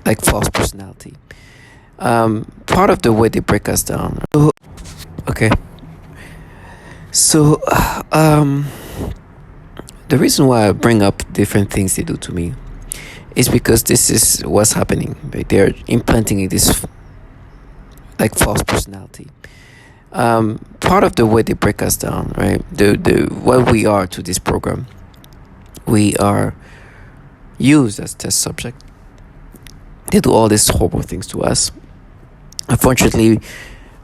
like false personality. Part of the way they break us down. Okay, so the reason why I bring up different things they do to me is because this is what's happening. Right? They're implanting this like false personality. Part of the way they break us down, right? The what we are to this program, we are used as test subject. They do all these horrible things to us. Unfortunately,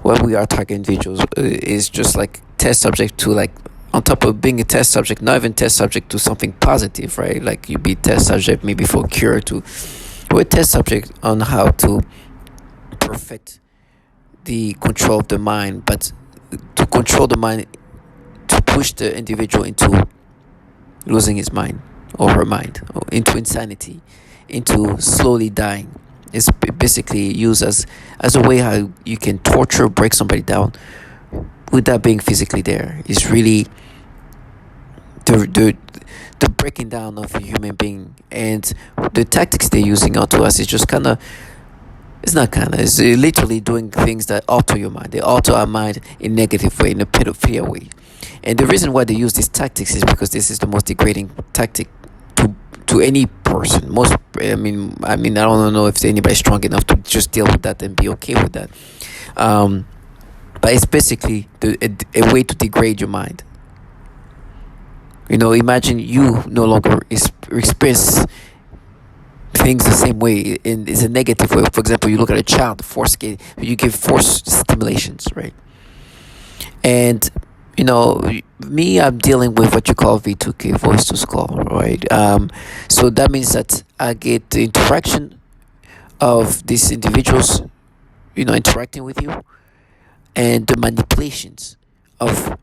what we are target individuals is just like test subject to, like, on top of being a test subject, not even test subject to something positive, right? Like you be test subject maybe for cure to, we're test subject on how to perfect the control of the mind, but to control the mind, to push the individual into losing his mind or her mind, or into insanity, into slowly dying. It's basically used as a way how you can torture, break somebody down without being physically there. It's really the the breaking down of a human being, and the tactics they're using onto us is just kind of, it's not kind of, it's literally doing things that alter your mind. They alter our mind in a negative way, in a pedophilia way. And the reason why they use these tactics is because this is the most degrading tactic to any person. Most, I don't know if anybody's strong enough to just deal with that and be okay with that. But it's basically a way to degrade your mind. Imagine you no longer experience things the same way, in is a negative way. For example, you look at a child, you give force stimulations, right? And me, I'm dealing with what you call V2K, voice to skull, right? So that means that I get the interaction of these individuals, interacting with you, and the manipulations of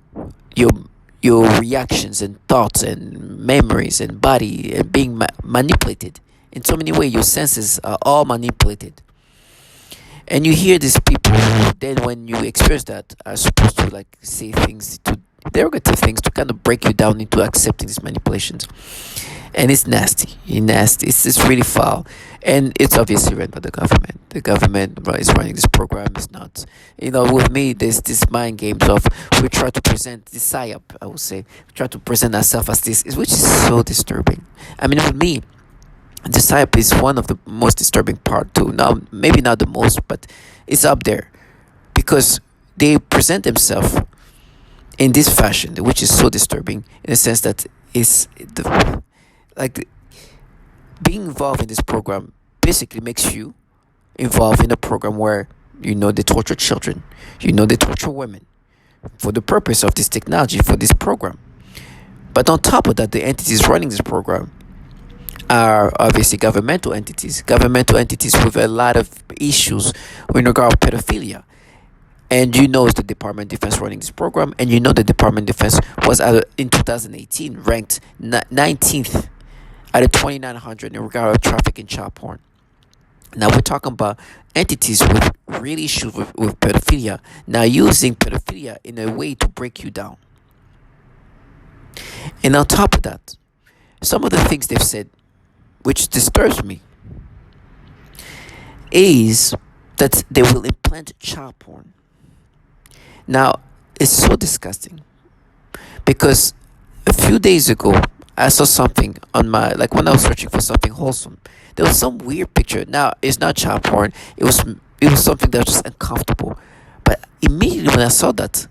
your reactions and thoughts and memories and body, and being manipulated in so many ways. Your senses are all manipulated, and you hear these people who then, when you experience that, are supposed to like say things, to derogative things, to kind of break you down into accepting these manipulations. And it's nasty. It's really foul, and it's obviously run by the government. The government is running this program. It's not, with me, there's this mind games of, we try to present this psyop. I would say we try to present ourselves as this, which is so disturbing. I mean, with me, the psyop is one of the most disturbing part too. Now, maybe not the most, but it's up there, because they present themselves in this fashion, which is so disturbing, in the sense that it's like being involved in this program basically makes you involved in a program where they torture children, they torture women, for the purpose of this technology, for this program. But on top of that, the entities running this program are obviously governmental entities with a lot of issues in regard to pedophilia. And it's the Department of Defense running this program, and the Department of Defense was in 2018 ranked 19th out of 2,900 in regard to trafficking child porn. Now we're talking about entities with real issues with pedophilia, now using pedophilia in a way to break you down. And on top of that, some of the things they've said, which disturbs me, is that they will implant child porn. Now, it's so disgusting, because a few days ago, I saw something on my, like, when I was searching for something wholesome, there was some weird picture. Now, it's not child porn. It was something that was just uncomfortable. But immediately when I saw that,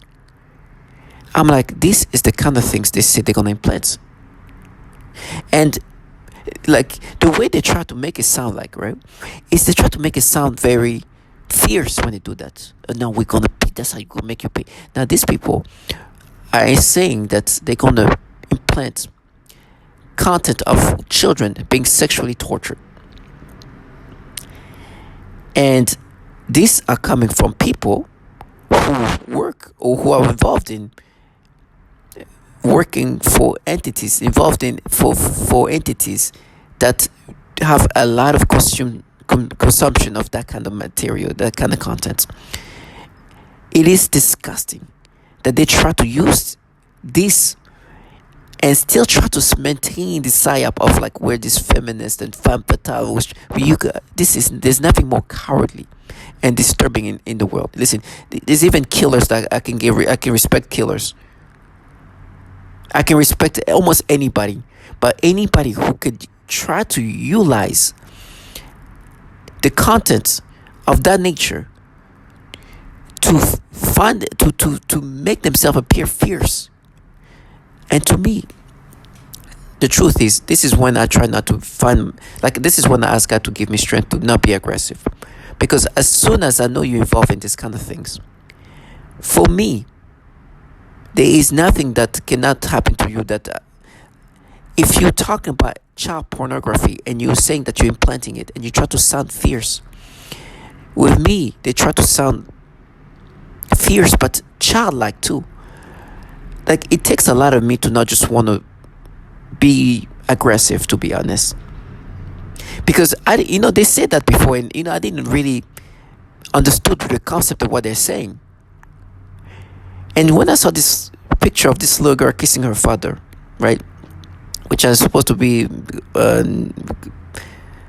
I'm like, this is the kind of things they say they're gonna implant. And like the way they try to make it sound like, right, is they try to make it sound very fierce when they do that. Now we're gonna pay. That's how you gonna make you pay. Now these people are saying that they're gonna implant content of children being sexually tortured, and these are coming from people who work or who are involved in working for entities, involved in for entities that have a lot of consumption of that kind of material, that kind of content. It is disgusting that they try to use this and still try to maintain the psyop of like we're this feminist and femme fatale. Which this is there's nothing more cowardly and disturbing in the world. Listen, there's even killers that I can respect killers. I can respect almost anybody, but anybody who could try to utilize the content of that nature to find to make themselves appear fierce. And to me, the truth is, this is when I try not to find, like, this is when I ask God to give me strength to not be aggressive. Because as soon as I know you're involved in this kind of things, for me, there is nothing that cannot happen to you that, if you're talking about child pornography and you're saying that you're implanting it and you try to sound fierce, with me, they try to sound fierce but childlike too. Like, it takes a lot of me to not just want to be aggressive, to be honest. Because they said that before, and I didn't really understood the concept of what they're saying. And when I saw this picture of this little girl kissing her father, right, which is supposed to be, it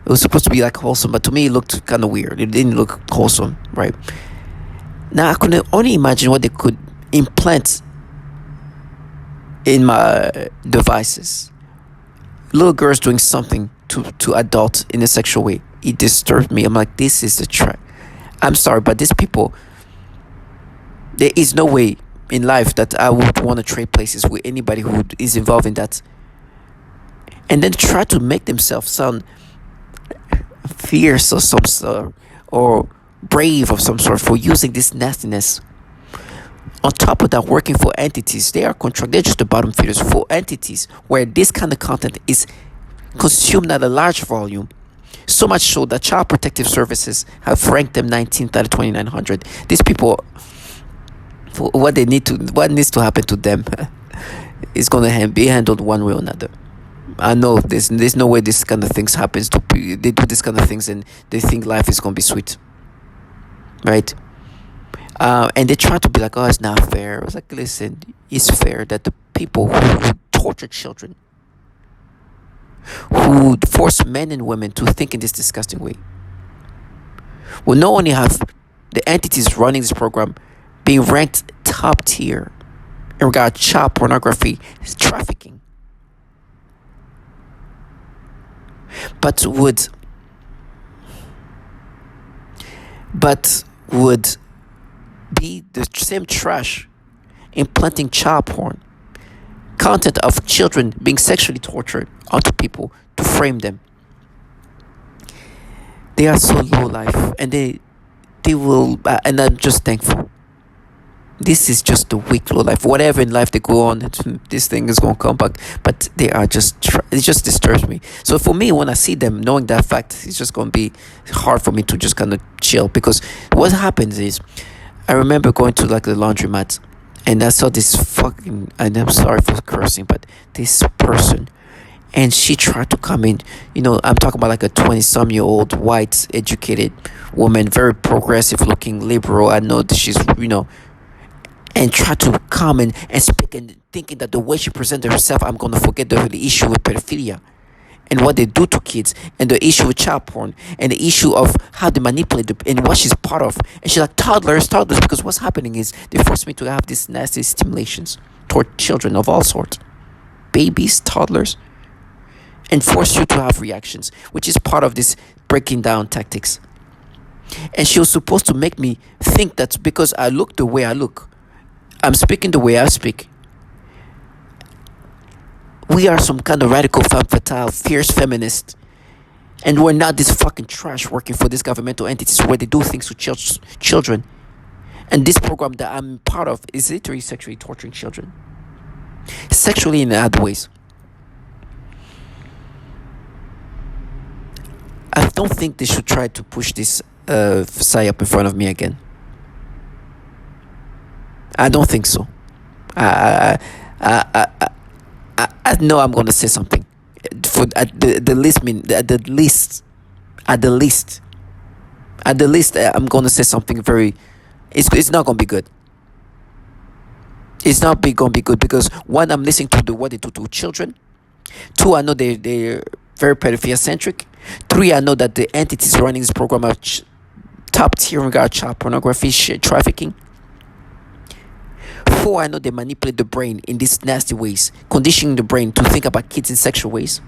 was supposed to be like wholesome, but to me it looked kind of weird. It didn't look wholesome, right? Now I could only imagine what they could implant in my devices. Little girls doing something to adults in a sexual way. It disturbed me. I'm like, this is the track. I'm sorry, but these people, there is no way in life that I would want to trade places with anybody who is involved in that. And then try to make themselves sound fierce or some sort, or brave of some sort for using this nastiness. On top of that, working for entities, they're just the bottom feeders for entities where this kind of content is consumed at a large volume. So much so that Child Protective Services have ranked them 19th out of 2,900. These people, for what needs to happen to them, is going to be handled one way or another. I know there's no way this kind of things happens to people. They do this kind of things and they think life is going to be sweet, right? And they try to be like, oh, it's not fair. I was like, listen, it's fair that the people who torture children, who force men and women to think in this disgusting way, will not only have the entities running this program being ranked top tier in regard to child pornography trafficking, but would be the same trash implanting child porn content of children being sexually tortured onto people to frame them. They are so low life, and they will, and I'm just thankful. This is just the weak low life. Whatever in life they go on, this thing is going to come back. But they are just, it just disturbs me. So for me, when I see them, knowing that fact, it's just going to be hard for me to just kind of chill. Because what happens is, I remember going to like the laundromat, and I saw this fucking, and I'm sorry for cursing, but this person, and she tried to come in, I'm talking about like a 20-some-year-old white educated woman, very progressive looking, liberal. I know that she's, and try to come in and speak, and thinking that the way she presented herself, I'm going to forget the issue with pedophilia and what they do to kids, and the issue with child porn, and the issue of how they manipulate and what she's part of. And she's like, toddlers, because what's happening is they force me to have these nasty stimulations toward children of all sorts, babies, toddlers, and force you to have reactions, which is part of this breaking down tactics. And she was supposed to make me think that because I look the way I look, I'm speaking the way I speak, we are some kind of radical femme fatale, fierce feminist, and we're not this fucking trash working for these governmental entities where they do things to children. And this program that I'm part of is literally sexually torturing children, sexually in other ways. I don't think they should try to push this psyop in front of me again. I don't think so. I know I'm going to say something. At the least, I'm going to say something very. It's not going to be good. It's not be gonna be good because one, I'm listening to what they do to children. Two, I know they're very pedophilia centric. Three, I know that the entities running this program are top tier in regard to child pornography, shit, trafficking. Four, I know they manipulate the brain in these nasty ways, conditioning the brain to think about kids in sexual ways.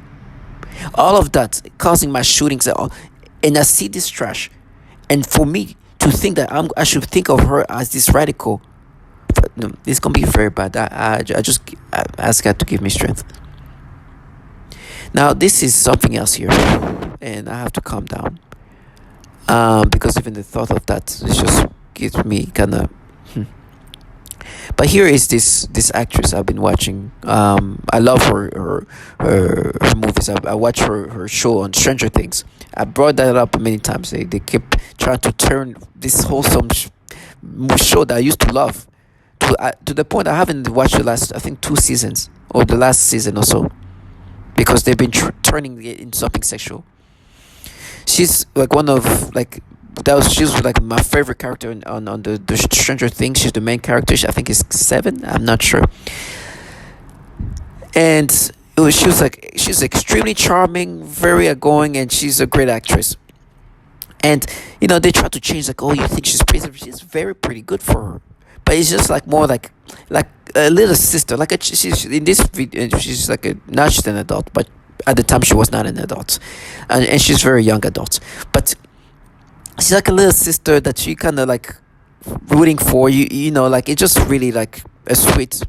All of that causing mass shootings. And I see this trash. And for me to think that I should think of her as this radical, but no, it's gonna be very bad. I just ask God to give me strength. Now this is something else here, and I have to calm down. Because even the thought of that it just gives me kind of. But here is this actress I've been watching. I love her movies. I watch her show on Stranger Things. I brought that up many times. They keep trying to turn this wholesome show that I used to love to the point I haven't watched the last, I think, 2 seasons or the last season or so, because they've been turning it into something sexual. She's like one of like that was she was like my favorite character on the Stranger Things. She's the main character. I think is 7. I'm not sure. And she was like she's extremely charming, very outgoing, and she's a great actress. And they try to change, like, oh, you think she's pretty? She's very pretty, good for her. But it's just like more like a little sister. Like she's in this video. She's like now she's an adult, but at the time she was not an adult, and she's very young adult. But she's like a little sister that you kind of like rooting for. Like it's just really like a sweet,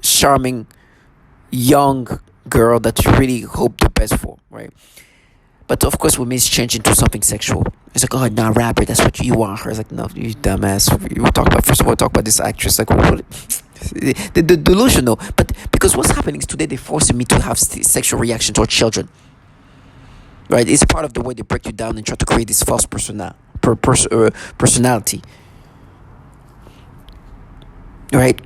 charming, young girl that you really hope the best for, right? But of course, when it's changed into something sexual, it's like, oh, now rapper, that's what you want her. It's like, no, you dumbass. You talk about first of all, talk about this actress, like, what? The delusional. But because what's happening is today they're forcing me to have sexual reaction towards children, right? It's part of the way they break you down and try to create this false personality, right?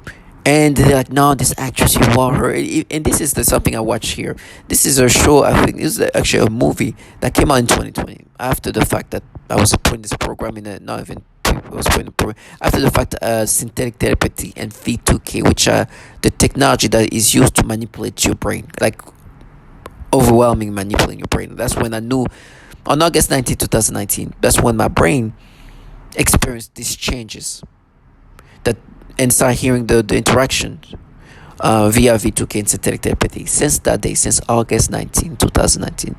And they're like, no, this actress, you want her. And this is something I watch here. This is a show, I think, this is actually a movie that came out in 2020. After the fact that I was putting this program in not even, I was putting the program. After the fact, synthetic telepathy and V2K, which are the technology that is used to manipulate your brain. Like, overwhelming manipulating your brain. That's when I knew, on August 2019, that's when my brain experienced these changes. That and start hearing the interaction via V2K and synthetic telepathy. Since that day, since August 2019,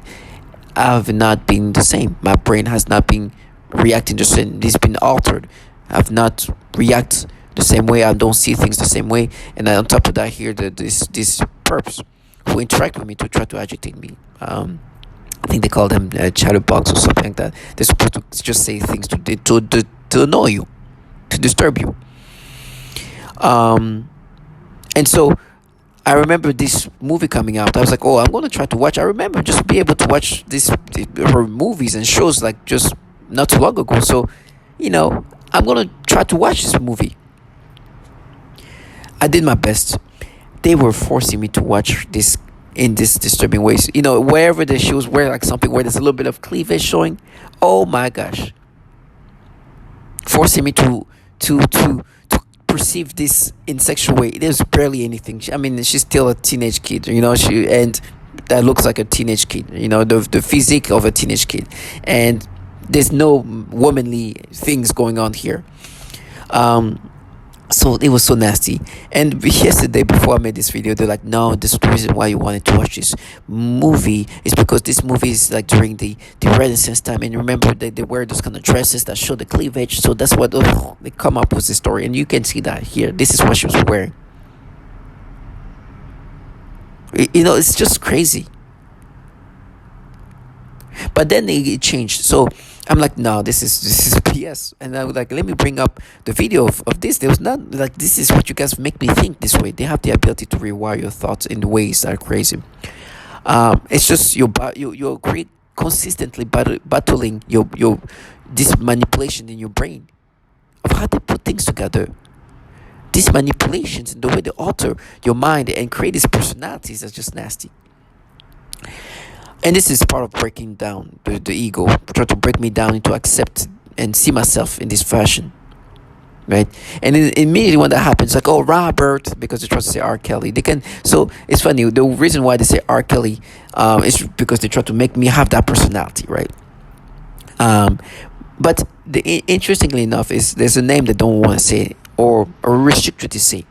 I have not been the same. My brain has not been reacting the same. It's been altered. I have not react the same way. I don't see things the same way. And on top of that, here this perps who interact with me to try to agitate me. I think they call them chatterbox or something like that. They're supposed to just say things to annoy you, to disturb you. And so I remember this movie coming out. I was like, oh, I'm going to try to watch. I remember just be able to watch her movies and shows like just not too long ago. So, I'm going to try to watch this movie. I did my best. They were forcing me to watch this in this disturbing ways. Wherever she was wearing like something where there's a little bit of cleavage showing. Oh my gosh. Forcing me to perceive this in sexual way. There's barely anything. I mean, she's still a teenage kid, and that looks like a teenage kid, the physique of a teenage kid, and there's no womanly things going on here. So it was so nasty. And yesterday, before I made this video, they're like, no, this is the reason why you wanted to watch this movie is because this movie is like during the Renaissance time. And remember, they wear those kind of dresses that show the cleavage. So that's what they come up with the story. And you can see that here. This is what she was wearing. It's just crazy. But then it changed. So I'm like, no, this is BS. And I was like, let me bring up the video of this. There was not like, this is what you guys make me think this way. They have the ability to rewire your thoughts in ways that are crazy. It's just you're consistently battling your this manipulation in your brain of how they put things together. These manipulations and the way they alter your mind and create these personalities are just nasty. And this is part of breaking down the ego, try to break me down into accept and see myself in this fashion. right? And then immediately when that happens, like, oh, Robert, because they try to say R. Kelly, they can. So it's funny. The reason why they say R. Kelly, is because they try to make me have that personality, right? Um, but interestingly enough, is there's a name they don't want to say or restricted to say.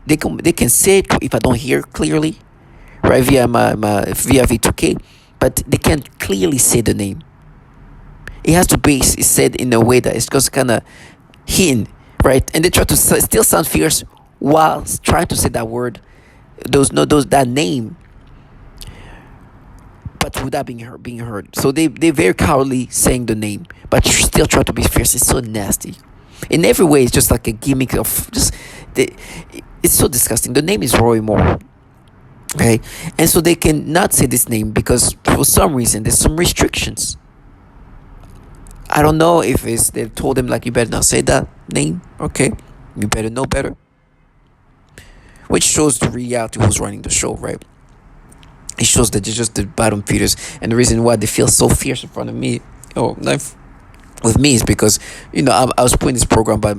They can say it if I don't hear clearly, right, via my via V2K, but they can't clearly say the name. It has to be said in a way that it's just kind of hidden, right? And they try to still sound fierce while trying to say that word, those no those that name, but without being heard. So they very cowardly saying the name, but still try to be fierce. It's so nasty. In every way, it's just like a gimmick of just. They, it's so disgusting. The name is Roy Moore. Okay, and so they cannot say this name because for some reason there's some restrictions. I don't know if it's they told him like you better not say that name. Okay, you better know better. Which shows the reality who's running the show, right? It shows that they're just the bottom feeders, and the reason why they feel so fierce in front of me, oh, like with me, is because I was put in this program by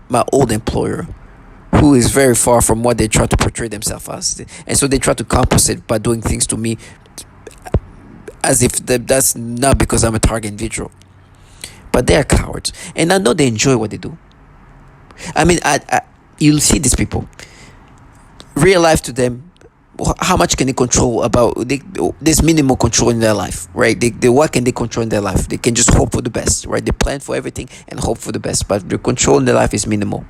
my old employer, who is very far from what they try to portray themselves as, and so they try to compensate by doing things to me as if that's not because I'm a target individual. But they are cowards, and I know they enjoy what they do. I mean, you'll see these people. Real life to them, how much can they control about? There's minimal control in their life, right? What can they control in their life? They can just hope for the best, right? They plan for everything and hope for the best, but the control in their life is minimal.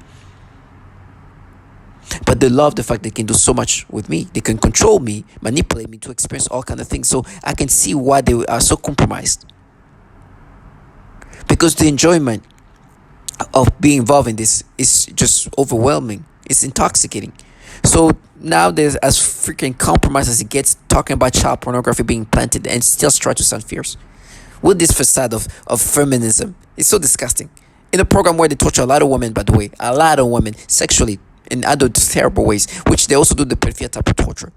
But they love the fact they can do so much with me. They can control me, manipulate me to experience all kind of things. So I can see why they are so compromised. Because the enjoyment of being involved in this is just overwhelming. It's intoxicating. So now there's as freaking compromised as it gets, talking about child pornography being planted and still try to sound fierce. With this facade of feminism. It's so disgusting. In a program where they torture a lot of women, by the way, a lot of women sexually in other terrible ways, which they also do the pedophilia type of torture.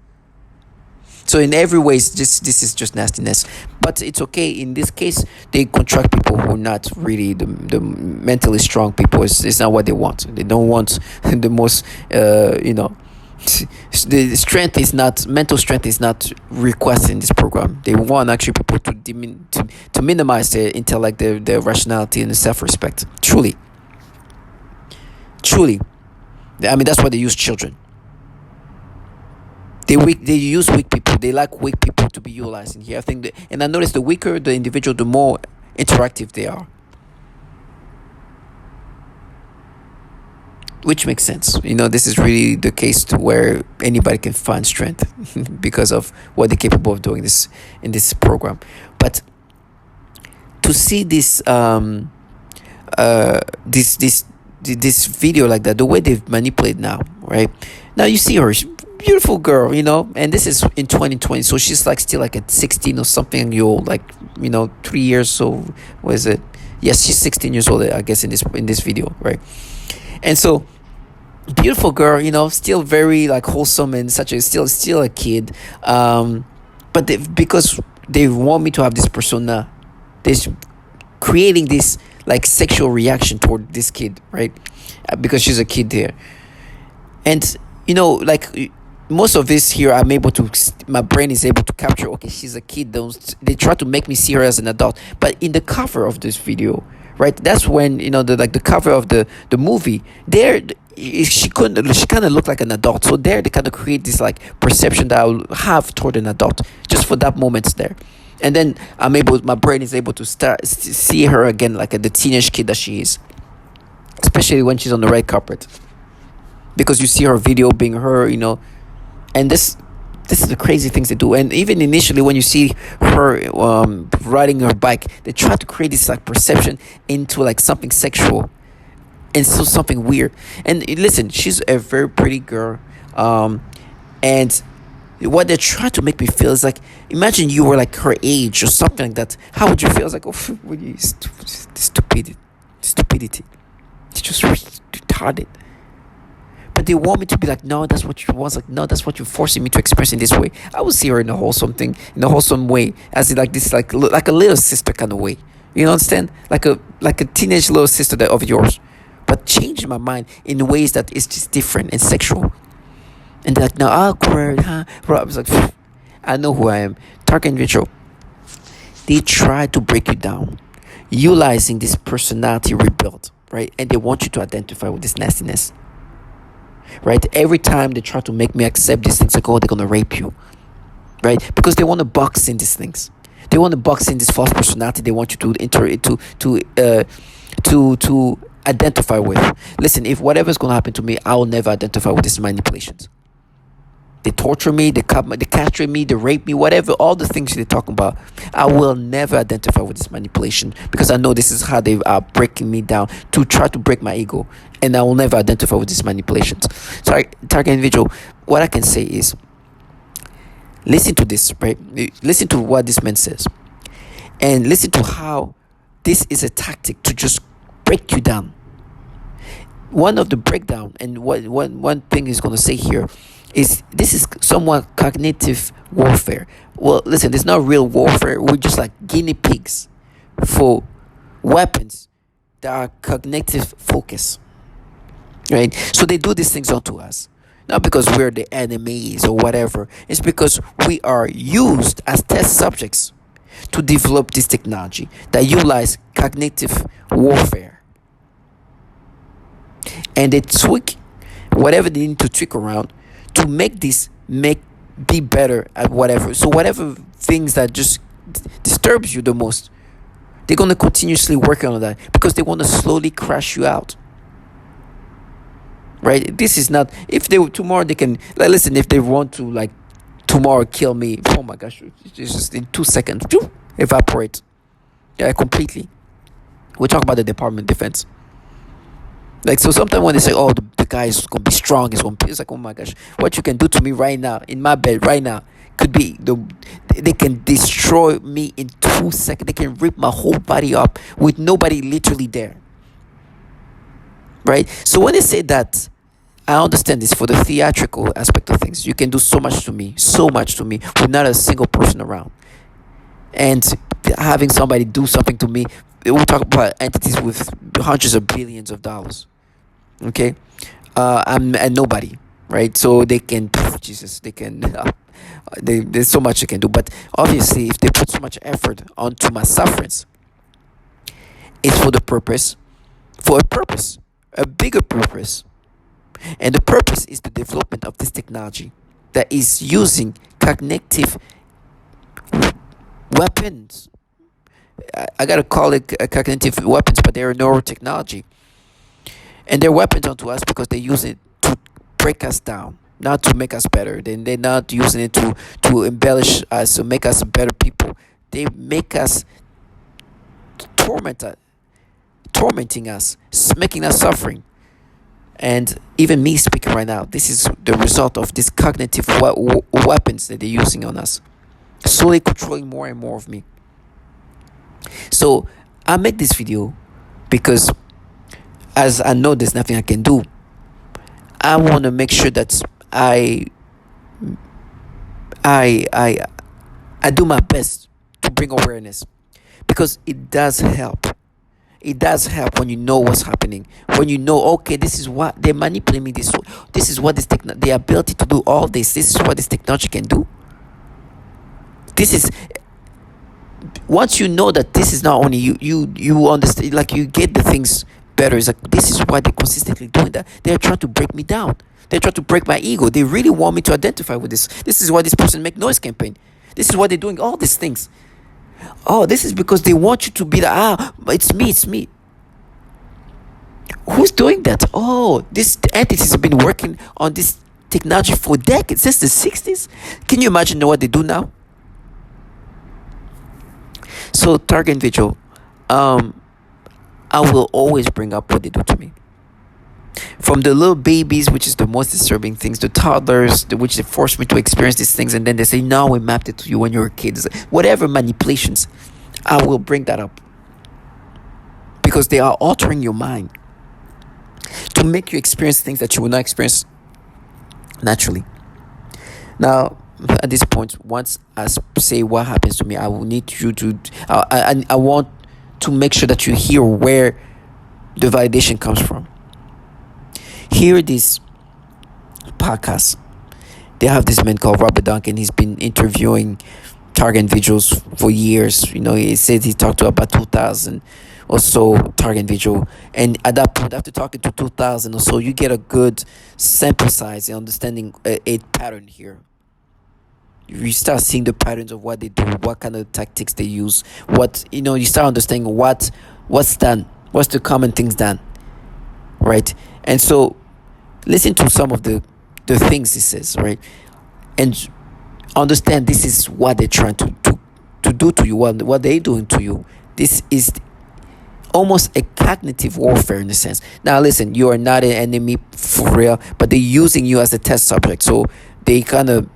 So in every way, this is just nastiness. But it's okay. In this case, they contract people who are not really the mentally strong people. It's not what they want. They don't want the most, the strength is not, mental strength is not requested in this program. They want actually people to minimize their intellect, their rationality, and their self-respect. Truly. I mean, that's why they use children. They use weak people. They like weak people to be utilized in here. I think and I notice the weaker the individual, the more interactive they are. Which makes sense. This is really the case to where anybody can find strength because of what they're capable of doing this in this program. But to see this this video like that, the way they've manipulated now, right? Now you see her, beautiful girl, and this is in 2020, so she's like still like at 16 or something year old, like 3 years. So what is it? Yes, she's 16 years old, I guess, in this video, right? And so beautiful girl, still very like wholesome and such a still a kid, but because they want me to have this persona, this creating this like sexual reaction toward this kid, right? Because she's a kid there, and like most of this here, my brain is able to capture. Okay, she's a kid. They try to make me see her as an adult, but in the cover of this video, right? That's when the cover of the movie. There, she kind of looked like an adult. So there, they kind of create this like perception that I will have toward an adult just for that moment there, and then my brain is able to start see her again like the teenage kid that she is, especially when she's on the red carpet, because you see her video being her, and this is the crazy things they do. And even initially when you see her riding her bike, they try to create this like perception into like something sexual and so something weird. And listen, she's a very pretty girl, and what they're trying to make me feel is like, imagine you were like her age or something like that. How would you feel? It's like, stupidity. It's just retarded. But they want me to be like, no, that's what you want. Like, no, that's what you're forcing me to express in this way. I would see her in a wholesome way, as in like this, like a little sister kind of way. You understand? Like a teenage little sister of yours, but changing my mind in ways that is just different and sexual. And they're like, no, awkward, huh? Bro, I was like, phew, I know who I am. Target individual. They try to break you down, utilizing this personality rebuilt, right? And they want you to identify with this nastiness, right? Every time they try to make me accept these things, like, oh, they're gonna rape you, right? Because they want to box in these things. They want to box in this false personality. They want you to to identify with. Listen, if whatever's gonna happen to me, I will never identify with these manipulations. They torture me, they castrate me, they rape me, whatever, all the things they're talking about. I will never identify with this manipulation because I know this is how they are breaking me down to try to break my ego. And I will never identify with these manipulations. So, target individual, what I can say is, listen to this, right? Listen to what this man says. And listen to how this is a tactic to just break you down. One of the breakdown, and one thing he's going to say here is this is somewhat cognitive warfare. Well, listen, there's not real warfare. We're just like guinea pigs for weapons that are cognitive focus, right? So they do these things onto us, not because we're the enemies or whatever. It's because we are used as test subjects to develop this technology that utilize cognitive warfare. And they tweak whatever they need to tweak around to make be better at whatever. So whatever things that just disturbs you the most, they're going to continuously work on that because they want to slowly crash you out. Right? This is not, if they tomorrow they can, like, listen, if they want to, like, tomorrow kill me, oh my gosh, it's just in 2 seconds, evaporate. Yeah, completely. We talk about the Department of Defense. Like, so sometimes when they say, oh, the guy is going to be strong, it's like, oh my gosh, what you can do to me right now, in my bed right now, could be, they can destroy me in 2 seconds. They can rip my whole body up with nobody literally there. Right? So when they say that, I understand this for the theatrical aspect of things. You can do so much to me with not a single person around. And having somebody do something to me, we'll talk about entities with hundreds of billions of dollars. Okay? I'm a nobody, right? So they can, there's so much they can do. But obviously, if they put so much effort onto my sufferings, it's for a bigger purpose. And the purpose is the development of this technology that is using cognitive weapons. I gotta call it cognitive weapons, but they're neurotechnology. And they're weapons onto us because they use it to break us down, not to make us better. They're not using it to embellish us, to make us better people. They make us tormenting us, making us suffering. And even me speaking right now, this is the result of these cognitive weapons that they're using on us, slowly controlling more and more of me. So I make this video because, as I know there's nothing I can do, I want to make sure that I do my best to bring awareness, because it does help. It does help when you know what's happening. When you know, okay, this is what they're manipulating me. This is what the ability to do all this. This is what this technology can do. This is, once you know that this is not only you understand, like, you get the things better. It's like, this is why they're consistently doing that. They're trying to break me down. They're trying to break my ego. They really want me to identify with this. This is why this person make noise campaign. This is why they're doing all these things. Oh, this is because they want you to be it's me. Who's doing that? Oh, these entities have been working on this technology for decades, since the 60s. Can you imagine what they do now? So, target individual, I will always bring up what they do to me. From the little babies, which is the most disturbing things, the toddlers, which they force me to experience these things, and then they say, no, we mapped it to you when you were kids. Whatever manipulations, I will bring that up. Because they are altering your mind to make you experience things that you will not experience naturally. Now, at this point, once I say what happens to me, I will need you to, I want to make sure that you hear where the validation comes from. Hear this podcast. They have this man called Robert Duncan. He's been interviewing target individuals for years. He said he talked to about 2,000 or so target individual, and at that point, after talking to 2,000 or so, you get a good sample size and understanding a pattern here. You start seeing the patterns of what they do, what kind of tactics they use, you start understanding what's done, what's the common things done, right? And so listen to some of the things he says, right? And understand this is what they're trying to do to you, what they're doing to you. This is almost a cognitive warfare in a sense. Now listen, you are not an enemy for real, but they're using you as a test subject. So they kind of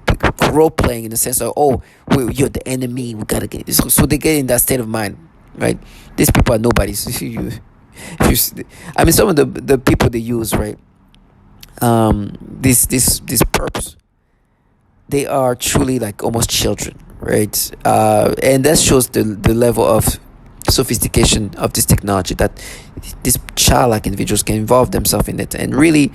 role playing in the sense of, oh, you're the enemy, we gotta get this. So they get in that state of mind, right? These people are nobodies. I mean, some of the people they use, right? This perps, they are truly like almost children, right? And that shows the level of sophistication of this technology, that these childlike individuals can involve themselves in it, and really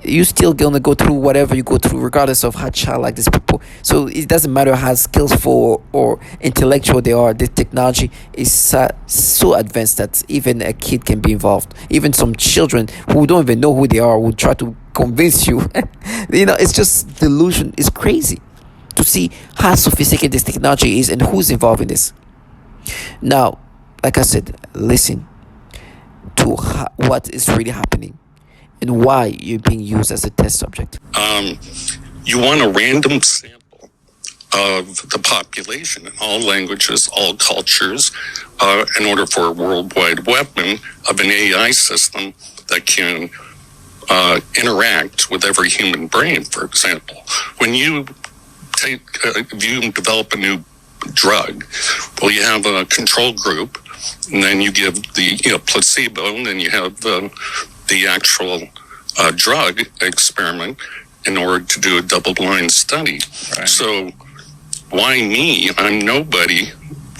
you still gonna go through whatever you go through regardless of how childlike these people. So it doesn't matter how skillful or intellectual they are. The technology is so advanced that even a kid can be involved. Even some children who don't even know who they are will try to convince you. It's just delusion. It's crazy to see how sophisticated this technology is and who's involved in this. Now, like I said, listen to what is really happening and why you're being used as a test subject. You want a random sample of the population in all languages, all cultures, in order for a worldwide weapon of an AI system that can interact with every human brain. For example, when you develop a new drug, well, you have a control group, and then you give the placebo, and then you have the actual drug experiment in order to do a double-blind study. Right. So why me? I'm nobody.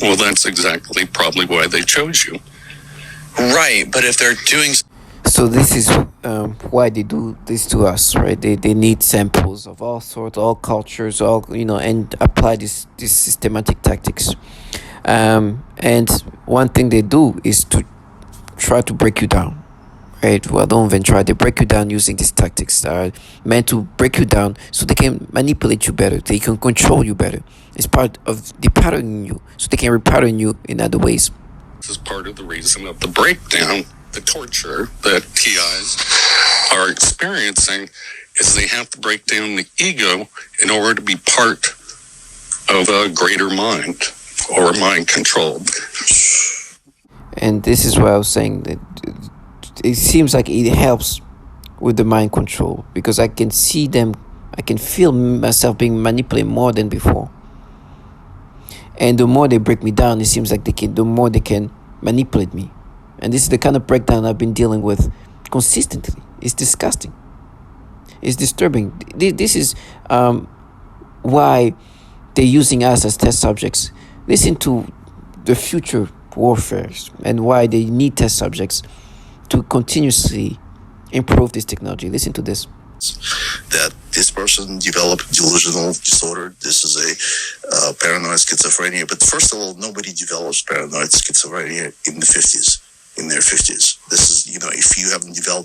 Well, that's exactly probably why they chose you. Right, but if they're doing... So this is why they do this to us, right? They need samples of all sorts, all cultures, and apply this systematic tactics. And one thing they do is to try to break you down. Right? Well, don't even try. They break you down using these tactics that are meant to break you down so they can manipulate you better. They can control you better. It's part of the patterning you, so they can repattern you in other ways. This is part of the reason of the breakdown, the torture that TIs are experiencing, is they have to break down the ego in order to be part of a greater mind or mind controlled. And this is why I was saying that it seems like it helps with the mind control, because I can see them, I can feel myself being manipulated more than before. And the more they break me down, it seems like the more they can manipulate me. And this is the kind of breakdown I've been dealing with consistently. It's disgusting. It's disturbing. This is why they're using us as test subjects. Listen to the future warfares and why they need test subjects to continuously improve this technology. Listen to this. That this person developed delusional disorder. This is a paranoid schizophrenia. But first of all, nobody develops paranoid schizophrenia in their 50s. This is, if you haven't developed